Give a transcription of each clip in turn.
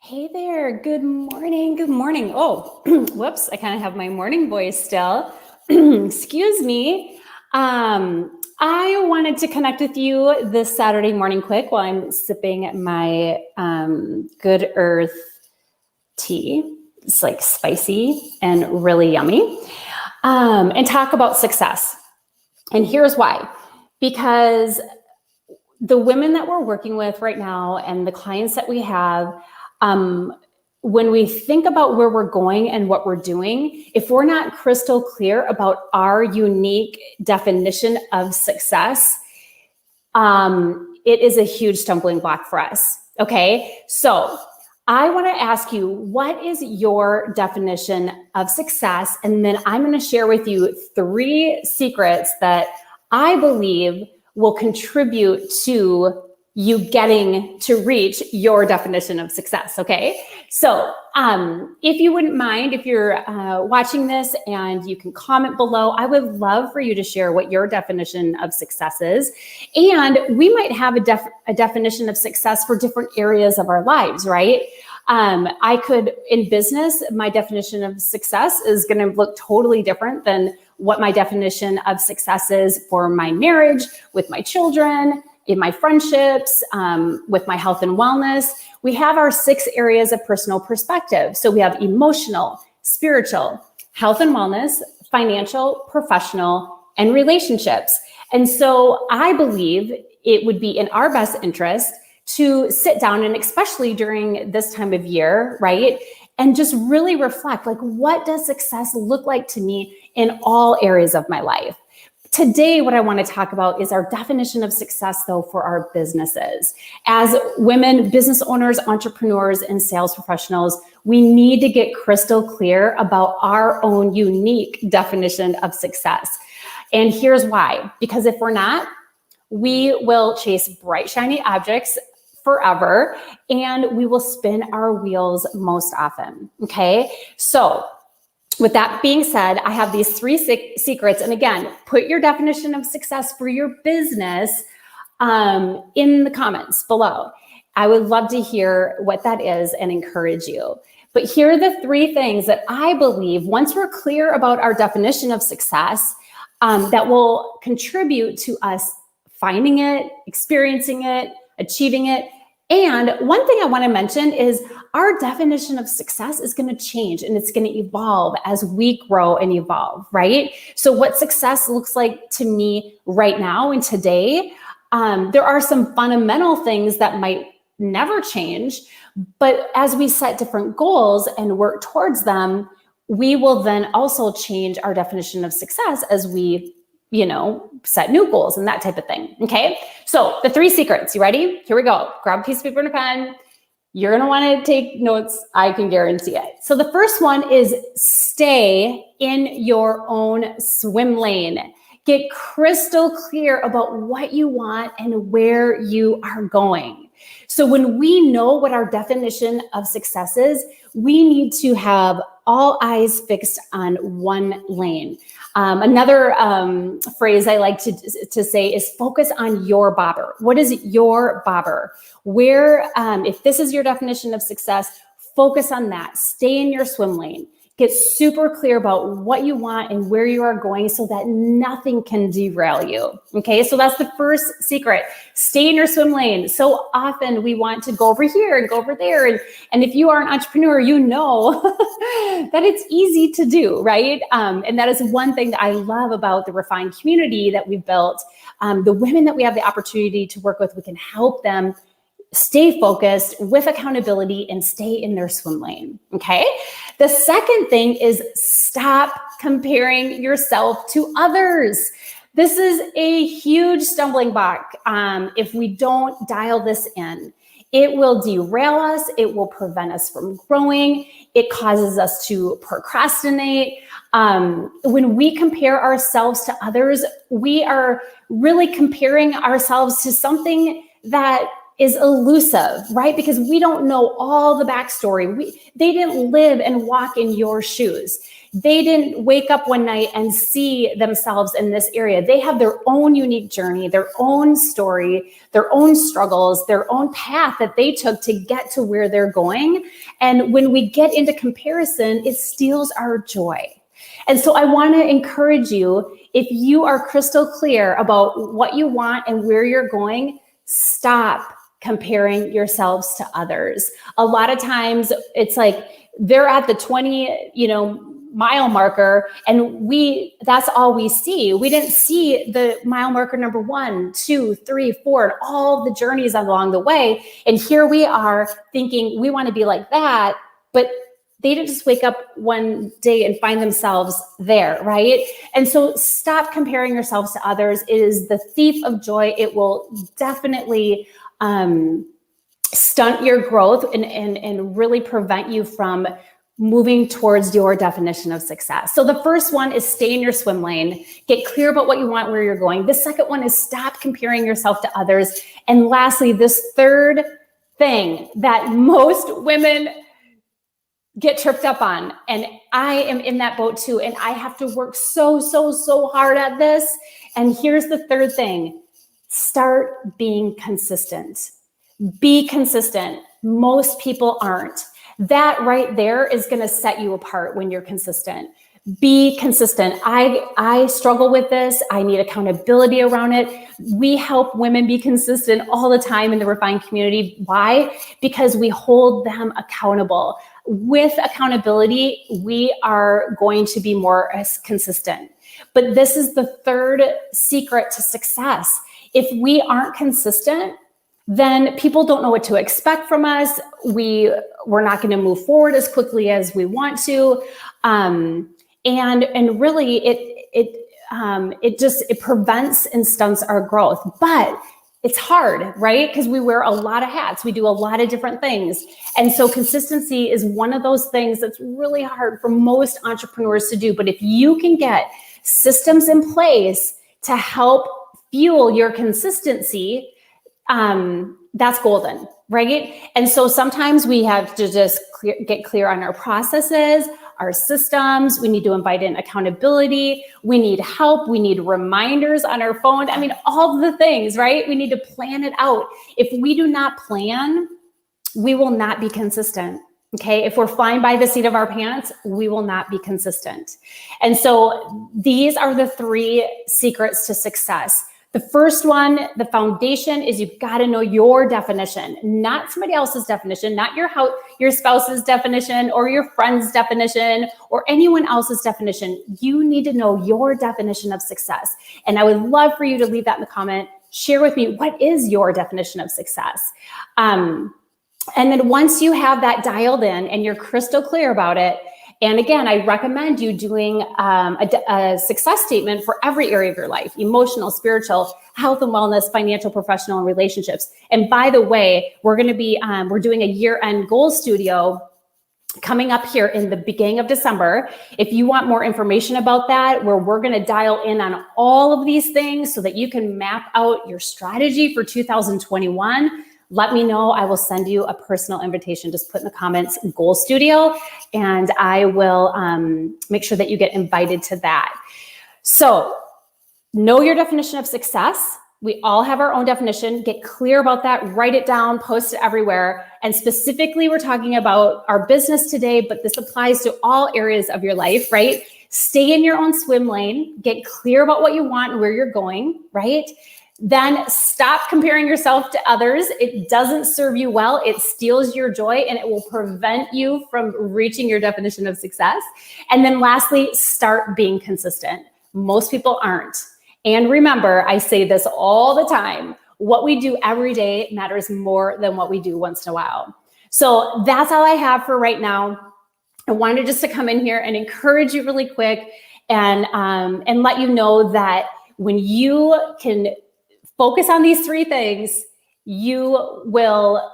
Hey there, good morning, good morning. Oh, whoops, I kind of have my morning voice still. Excuse me. I wanted to connect with you this Saturday morning quick while I'm sipping my Good Earth tea. It's like spicy and really yummy. And talk about success. And here's why. Because the women that we're working with right now and the clients that we have, when we think about where we're going and what we're doing, if we're not crystal clear about our unique definition of success, it is a huge stumbling block for us. Okay, so I want to ask you, what is your definition of success? And then I'm going to share with you 3 secrets that I believe will contribute to you getting to reach your definition of success, okay? So if you wouldn't mind, if you're watching this and you can comment below, I would love for you to share what your definition of success is. And we might have a definition of success for different areas of our lives, right? I could, in business, my definition of success is gonna look totally different than what my definition of success is for my marriage, with my children, in my friendships, with my health and wellness. We have our 6 areas of personal perspective. So we have emotional, spiritual, health and wellness, financial, professional, and relationships. And so I believe it would be in our best interest to sit down, and especially during this time of year, right? And just really reflect, like, what does success look like to me in all areas of my life? Today, what I want to talk about is our definition of success, though, for our businesses. As women, business owners, entrepreneurs, and sales professionals, we need to get crystal clear about our own unique definition of success. And here's why. Because if we're not, we will chase bright, shiny objects forever, and we will spin our wheels most often, okay? So with that being said, I have these 3 secrets. And again, put your definition of success for your business in the comments below. I would love to hear what that is and encourage you. But here are the 3 things that I believe, once we're clear about our definition of success, that will contribute to us finding it, experiencing it, achieving it. And one thing I want to mention is our definition of success is going to change, and it's going to evolve as we grow and evolve, right? So what success looks like to me right now and today, there are some fundamental things that might never change, but as we set different goals and work towards them, we will then also change our definition of success as we set new goals and that type of thing, okay? So the 3 secrets, you ready? Here we go. Grab a piece of paper and a pen. You're gonna wanna take notes, I can guarantee it. So the first one is stay in your own swim lane. Get crystal clear about what you want and where you are going. So when we know what our definition of success is, we need to have all eyes fixed on one lane. Another phrase I like to say is focus on your bobber. What is your bobber? Where, if this is your definition of success, focus on that. Stay in your swim lane. Get super clear about what you want and where you are going so that nothing can derail you. Okay, so that's the first secret. Stay in your swim lane. So often we want to go over here and go over there. And if you are an entrepreneur, you know that it's easy to do, right? And that is one thing that I love about the Refined community that we've built. The women that we have the opportunity to work with, we can help them stay focused with accountability and stay in their swim lane, okay? The second thing is stop comparing yourself to others. This is a huge stumbling block if we don't dial this in. It will derail us. It will prevent us from growing. It causes us to procrastinate. When we compare ourselves to others, we are really comparing ourselves to something that is elusive, right? Because we don't know all the backstory. They didn't live and walk in your shoes. They didn't wake up one night and see themselves in this area. They have their own unique journey, their own story, their own struggles, their own path that they took to get to where they're going. And when we get into comparison, it steals our joy. And so I want to encourage you, if you are crystal clear about what you want and where you're going, stop comparing yourselves to others. A lot of times it's like they're at the 20, mile marker, and that's all we see. We didn't see the mile marker number 1, 2, 3, 4, and all the journeys along the way. And here we are thinking we want to be like that, but they didn't just wake up one day and find themselves there, right? And so stop comparing yourselves to others. It is the thief of joy. It will definitely stunt your growth and really prevent you from moving towards your definition of success. So the first one is stay in your swim lane. Get clear about what you want, where you're going. The second one is stop comparing yourself to others. And lastly, this third thing that most women get tripped up on, and I am in that boat too, and I have to work so hard at this. And here's the third thing: start being consistent. Be consistent. Most people aren't. That right there is going to set you apart when you're consistent. Be consistent. I struggle with this. I need accountability around it. We help women be consistent all the time in the Refine community. Why? Because we hold them accountable. With accountability, we are going to be more consistent. But this is the third secret to success. If we aren't consistent, then people don't know what to expect from us. We're not going to move forward as quickly as we want to. And really it prevents and stunts our growth. But it's hard, right? Because we wear a lot of hats. We do a lot of different things. And so consistency is one of those things that's really hard for most entrepreneurs to do. But if you can get systems in place to help fuel your consistency, that's golden, right? And so sometimes we have to just get clear on our processes, our systems. We need to invite in accountability. We need help. We need reminders on our phone. I mean, all the things, right? We need to plan it out. If we do not plan, we will not be consistent. Okay. If we're flying by the seat of our pants, we will not be consistent. And so these are the 3 secrets to success. The first one, the foundation, is you've got to know your definition, not somebody else's definition, not your spouse's definition or your friend's definition or anyone else's definition. You need to know your definition of success. And I would love for you to leave that in the comment. Share with me, what is your definition of success? And then once you have that dialed in and you're crystal clear about it, and again, I recommend you doing a success statement for every area of your life: emotional, spiritual, health and wellness, financial, professional, and relationships. And by the way, we're doing a year-end goal studio coming up here in the beginning of December. If you want more information about that, where we're going to dial in on all of these things so that you can map out your strategy for 2021, let me know. I will send you a personal invitation. Just put in the comments Goal Studio, and I will make sure that you get invited to that. So know your definition of success. We all have our own definition. Get clear about that. Write it down, post it everywhere. And specifically, we're talking about our business today, but this applies to all areas of your life, right? Stay in your own swim lane. Get clear about what you want and where you're going, right? Then stop comparing yourself to others. It doesn't serve you well. It steals your joy, and it will prevent you from reaching your definition of success. And then lastly, start being consistent. Most people aren't. And remember, I say this all the time: what we do every day matters more than what we do once in a while. So that's all I have for right now. I wanted just to come in here and encourage you really quick and let you know that when you can focus on these 3 things, you will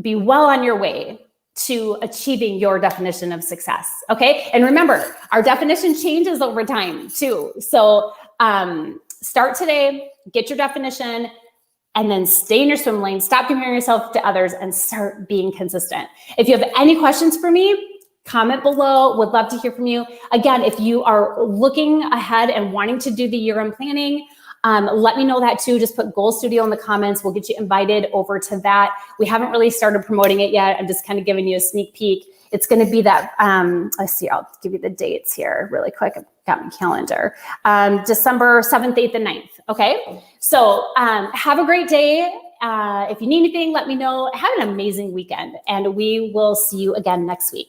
be well on your way to achieving your definition of success. Okay. And remember, our definition changes over time too. So start today, get your definition, and then stay in your swim lane. Stop comparing yourself to others and start being consistent. If you have any questions for me, Comment below. Would love to hear from you. Again, if you are looking ahead and wanting to do the year-end planning, let me know that too. Just put Goal Studio in the comments. We'll get you invited over to that. We haven't really started promoting it yet. I'm just kind of giving you a sneak peek. It's going to be that, let's see, I'll give you the dates here really quick. I've got my calendar. December 7th, 8th, and 9th. Okay. So have a great day. If you need anything, let me know. Have an amazing weekend, and we will see you again next week.